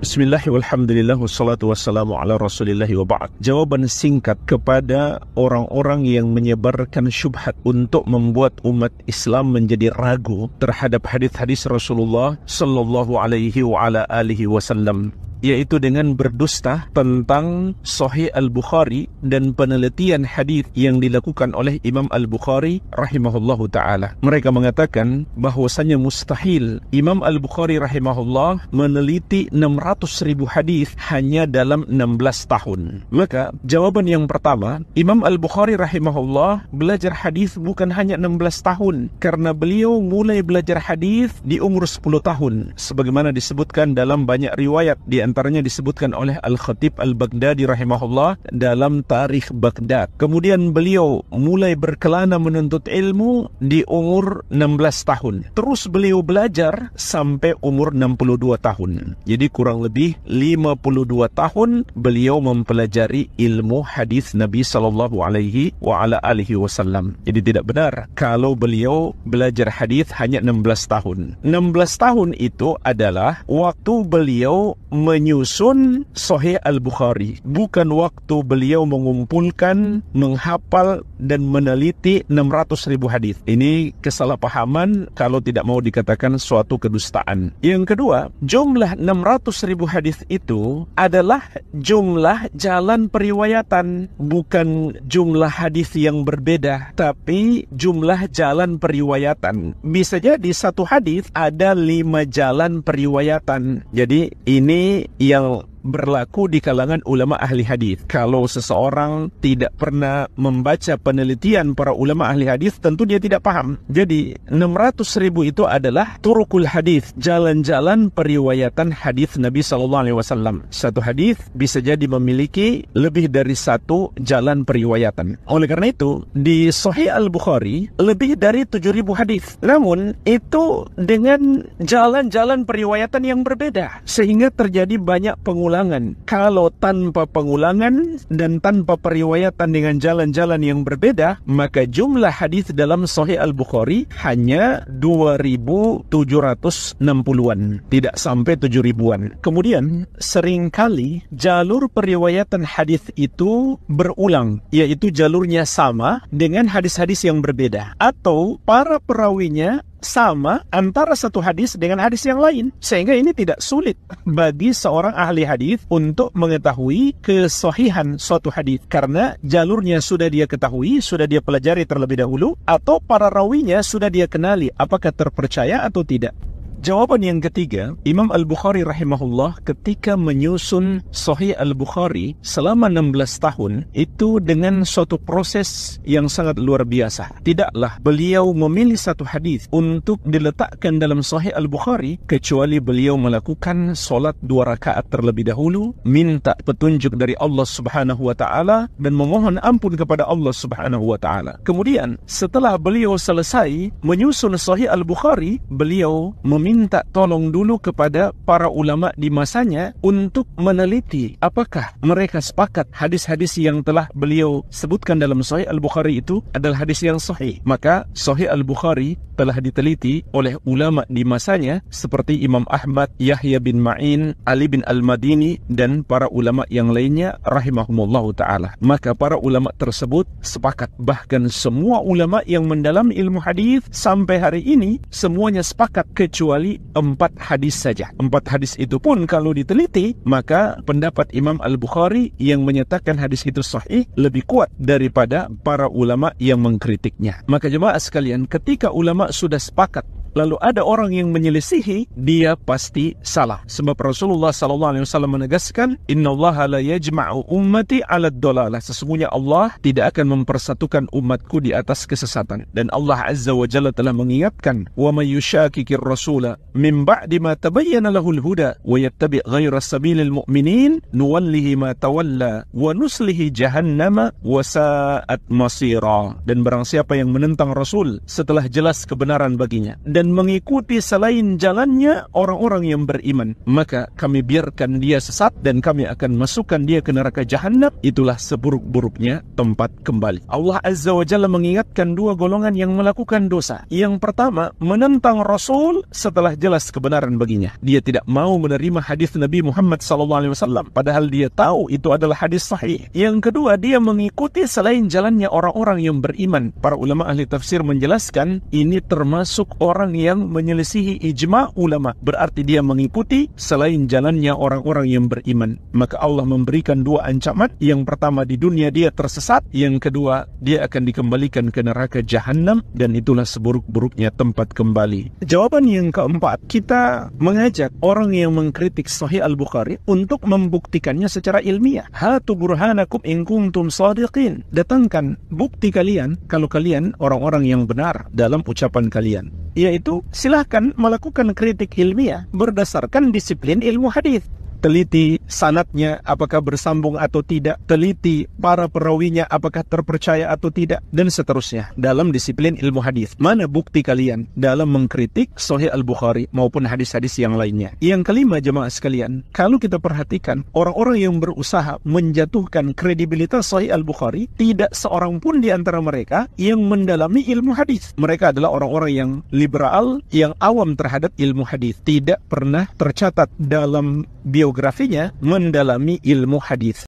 Bismillah walhamdulillah wassalatu wassalamu ala rasulillah wa ba'd. Jawaban singkat kepada orang-orang yang menyebarkan syubhat untuk membuat umat Islam menjadi ragu terhadap hadis-hadis Rasulullah sallallahu alaihi wa ala alihi wasallam, yaitu dengan berdusta tentang Sahih Al-Bukhari dan penelitian hadis yang dilakukan oleh Imam Al-Bukhari rahimahullahu ta'ala. Mereka mengatakan bahwasanya mustahil Imam Al-Bukhari rahimahullah meneliti 600,000 hadis hanya dalam 16 tahun. Maka jawaban yang pertama, Imam Al-Bukhari rahimahullah belajar hadis bukan hanya 16 tahun, karena beliau mulai belajar hadis di umur 10 tahun sebagaimana disebutkan dalam banyak riwayat. Di antaranya disebutkan oleh Al-Khatib Al-Baghdadi rahimahullah dalam Tarikh Baghdad. Kemudian beliau mulai berkelana menuntut ilmu di umur 16 tahun. Terus beliau belajar sampai umur 62 tahun. Jadi kurang lebih 52 tahun beliau mempelajari ilmu hadis Nabi sallallahu alaihi wa ala alihi wasallam. Jadi tidak benar kalau beliau belajar hadis hanya 16 tahun. 16 tahun itu adalah waktu beliau menyusun Sahih Al-Bukhari, bukan waktu beliau mengumpulkan, menghafal dan meneliti 600,000 hadis. Ini kesalahpahaman kalau tidak mau dikatakan suatu kedustaan. Yang kedua, jumlah 600,000 hadis itu adalah jumlah jalan periwayatan, bukan jumlah hadis yang berbeda, tapi jumlah jalan periwayatan. Bisa jadi satu hadis ada 5 jalan periwayatan. Jadi ini yang berlaku di kalangan ulama ahli hadis. Kalau seseorang tidak pernah membaca penelitian para ulama ahli hadis, tentu dia tidak paham. Jadi 600,000 itu adalah turukul hadis, jalan-jalan periwayatan hadis Nabi SAW. Satu hadis bisa jadi memiliki lebih dari satu jalan periwayatan. Oleh karena itu, di Sahih Al-Bukhari lebih dari 7.000 hadis. Namun itu dengan jalan-jalan periwayatan yang berbeda, sehingga terjadi banyak pengulangan. Kalau tanpa pengulangan dan tanpa periwayatan dengan jalan-jalan yang berbeda, maka jumlah hadis dalam Sahih Al-Bukhari hanya 2.760-an, tidak sampai 7.000-an. Kemudian seringkali jalur periwayatan hadis itu berulang, yaitu jalurnya sama dengan hadis-hadis yang berbeda, atau para perawinya sama antara satu hadis dengan hadis yang lain, sehingga ini tidak sulit bagi seorang ahli hadis untuk mengetahui kesahihan suatu hadis, karena jalurnya sudah dia ketahui, sudah dia pelajari terlebih dahulu, atau para rawinya sudah dia kenali apakah terpercaya atau tidak. Jawaban yang ketiga, Imam Al-Bukhari rahimahullah ketika menyusun Sahih Al-Bukhari selama 16 tahun itu dengan suatu proses yang sangat luar biasa. Tidaklah beliau memilih satu hadis untuk diletakkan dalam Sahih Al-Bukhari kecuali beliau melakukan solat 2 rakaat terlebih dahulu, minta petunjuk dari Allah Subhanahu wa taala dan memohon ampun kepada Allah Subhanahu wa taala. Kemudian setelah beliau selesai menyusun Sahih Al-Bukhari, beliau minta tolong dulu kepada para ulama di masanya untuk meneliti apakah mereka sepakat hadis-hadis yang telah beliau sebutkan dalam Sahih Al-Bukhari itu adalah hadis yang sahih. Maka Sahih Al-Bukhari telah diteliti oleh ulama di masanya seperti Imam Ahmad, Yahya bin Ma'in, Ali bin Al-Madini dan para ulama yang lainnya rahimahumullahu ta'ala. Maka para ulama tersebut sepakat, bahkan semua ulama yang mendalami ilmu hadis sampai hari ini semuanya sepakat kecuali 4 hadis saja. 4 hadis itu pun kalau diteliti, maka pendapat Imam Al-Bukhari yang menyatakan hadis itu sahih lebih kuat daripada para ulama yang mengkritiknya. Maka jemaah sekalian, ketika ulama sudah sepakat lalu ada orang yang menyelisihi, dia pasti salah. Sebab Rasulullah SAW menegaskan, Innallaha la yajma'u ummati 'ala ad-dalalah. Sesungguhnya Allah tidak akan mempersatukan umatku di atas kesesatan. Dan Allah Azza wa Jalla telah mengingatkan, wa may yushakikir rasula min ba'di ma tabayyana lahul huda wa yattabi' ghayra sabilil mu'minin nuwallihi ma tawalla wa nuslihi jahannama wa sa'at masira. Dan barang siapa yang menentang Rasul setelah jelas kebenaran baginya dan dan mengikuti selain jalannya orang-orang yang beriman, maka kami biarkan dia sesat dan kami akan masukkan dia ke neraka jahanam. Itulah seburuk-buruknya tempat kembali. Allah Azza wa Jalla mengingatkan dua golongan yang melakukan dosa. Yang pertama, menentang Rasul setelah jelas kebenaran baginya. Dia tidak mau menerima hadis Nabi Muhammad SAW, padahal dia tahu itu adalah hadis sahih. Yang kedua, dia mengikuti selain jalannya orang-orang yang beriman. Para ulama ahli tafsir menjelaskan, ini termasuk orang yang menyelisihi ijma' ulama. Berarti dia mengikuti selain jalannya orang-orang yang beriman. Maka Allah memberikan dua ancaman. Yang pertama, di dunia dia tersesat. Yang kedua, dia akan dikembalikan ke neraka jahanam, dan itulah seburuk-buruknya tempat kembali. Jawaban yang keempat, kita mengajak orang yang mengkritik Sahih Al-Bukhari untuk membuktikannya secara ilmiah. Hatu burhanakum in kuntum shadiqin. Datangkan bukti kalian kalau kalian orang-orang yang benar dalam ucapan kalian. Yaitu silahkan melakukan kritik ilmiah berdasarkan disiplin ilmu hadis. Teliti sanadnya apakah bersambung atau tidak, teliti para perawinya apakah terpercaya atau tidak, dan seterusnya dalam disiplin ilmu hadis. Mana bukti kalian dalam mengkritik Sahih Al-Bukhari maupun hadis-hadis yang lainnya? Yang kelima, jemaah sekalian, kalau kita perhatikan orang-orang yang berusaha menjatuhkan kredibilitas Sahih Al-Bukhari, tidak seorang pun di antara mereka yang mendalami ilmu hadis. Mereka adalah orang-orang yang liberal, yang awam terhadap ilmu hadis, tidak pernah tercatat dalam biografinya mendalami ilmu hadis.